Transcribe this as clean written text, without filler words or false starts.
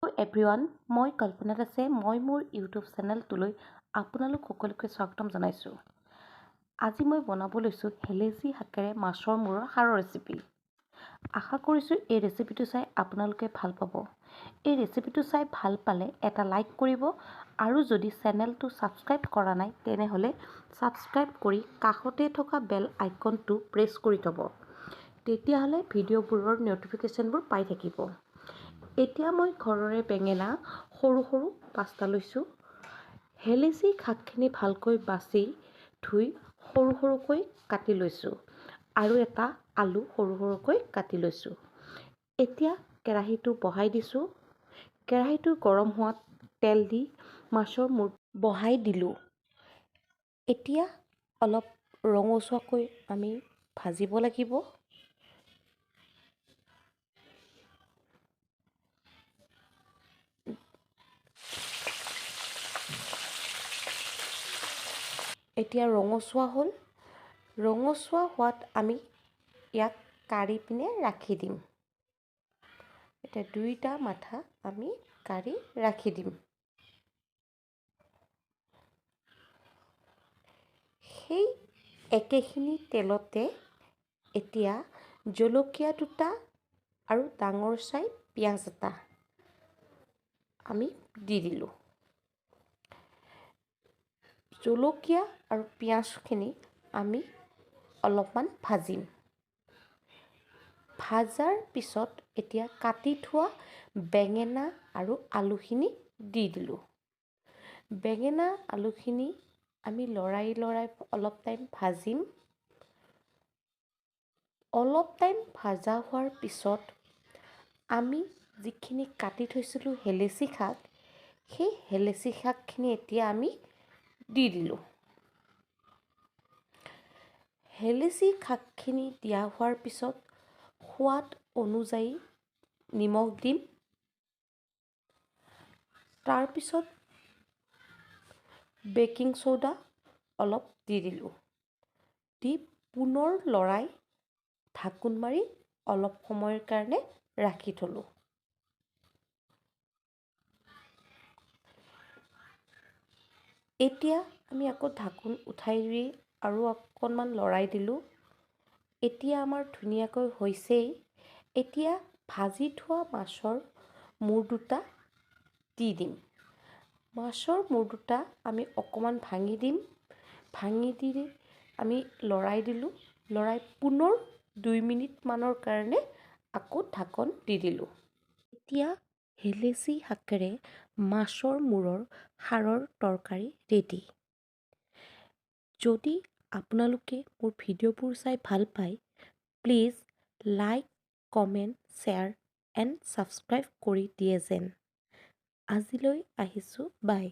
Hello' everyone, মই কল্পনা দাসে মই মোৰ ইউটিউব চেনেলটোলৈ আপোনালোক সকলোকে স্বাগতম জনাইছোঁ। আজি মই বনাব লৈছোঁ হেলেচি শাকেৰে মাছৰ মূৰৰ খাৰৰ ৰেচিপি। আশা কৰিছোঁ এই ৰেচিপিটো চাই আপোনালোকে ভাল পাব। এই ৰেচিপিটো চাই ভাল পালে এটা লাইক কৰিব আৰু যদি চেনেলটো ছাবস্ক্ৰাইব কৰা নাই তেনেহ'লে ছাবস্ক্ৰাইব কৰি কাষতে থকা বেল আইকনটো প্ৰেছ কৰি থ'ব। তেতিয়াহ'লে ভিডিঅ'বোৰৰ ন'টিফিকেশ্যনবোৰ পাই থাকিব। এতিয়া মই ঘৰৰে বেঙেনা সৰু সৰু 5টা লৈছোঁ। হেলেচি শাকখিনি ভালকৈ বাছি ধুই সৰু সৰুকৈ কাটি লৈছোঁ আৰু এটা আলু সৰু সৰুকৈ কাটি লৈছোঁ। এতিয়া কেৰাহীটো বহাই দিছোঁ। কেৰাহীটো গৰম হোৱাত তেল দি মাছৰ মূৰ বহাই দিলোঁ। এতিয়া অলপ ৰঙচুৱাকৈ আমি ভাজিব লাগিব। এতিয়া ৰঙচুৱা হ'ল। ৰঙচুৱা হোৱাত আমি ইয়াক কাঢ়ি পিনে ৰাখি দিম। এতিয়া 2টা মাথা আমি কাঢ়ি ৰাখি দিম। সেই একেখিনি তেলতে এতিয়া জলকীয়া 2টা আৰু ডাঙৰ চাই পিঁয়াজ এটা আমি দি দিলোঁ। জলকীয়া আৰু পিঁয়াজখিনি আমি অলপমান ভাজিম। ভাজাৰ পিছত এতিয়া কাটি থোৱা বেঙেনা আৰু আলুখিনি দি দিলোঁ। বেঙেনা আলুখিনি আমি লৰাই অলপ টাইম ভাজিম। অলপ টাইম ভাজা হোৱাৰ পিছত আমি যিখিনি কাটি থৈছিলোঁ হেলেচি শাক, সেই হেলেচি শাকখিনি এতিয়া আমি দি দিলোঁ। হেলেচি শাকখিনি দিয়া হোৱাৰ পিছত সোৱাদ অনুযায়ী নিমখ দিম। তাৰপিছত বেকিং চ'ডা অলপ দি দিলোঁ। দি পুনৰ লৰাই ঢাকোন মাৰি অলপ সময়ৰ কাৰণে ৰাখি থ'লোঁ। এতিয়া আমি আকৌ ঢাকোন উঠাই দি আৰু অকণমান লৰাই দিলোঁ। এতিয়া আমাৰ ধুনীয়াকৈ হৈছেই। এতিয়া ভাজি থোৱা মাছৰ মূৰ 2টা দি দিম। মাছৰ মূৰ 2টা আমি অকণমান ভাঙি দিম। ভাঙি দি আমি লৰাই দিলোঁ। লৰাই পুনৰ 2 মিনিটমানৰ কাৰণে আকৌ ঢাকন দি দিলোঁ। এতিয়া হেলেচি শাকেৰে মাছৰ মূৰৰ খাৰৰ তৰকাৰী ৰেডি। যদি আপোনালোকে মোৰ ভিডিঅ'বোৰ চাই ভাল পায়, please like, comment, share and subscribe কৰি দিয়ে যেন। আজিলৈ আহিছোঁ, বাই।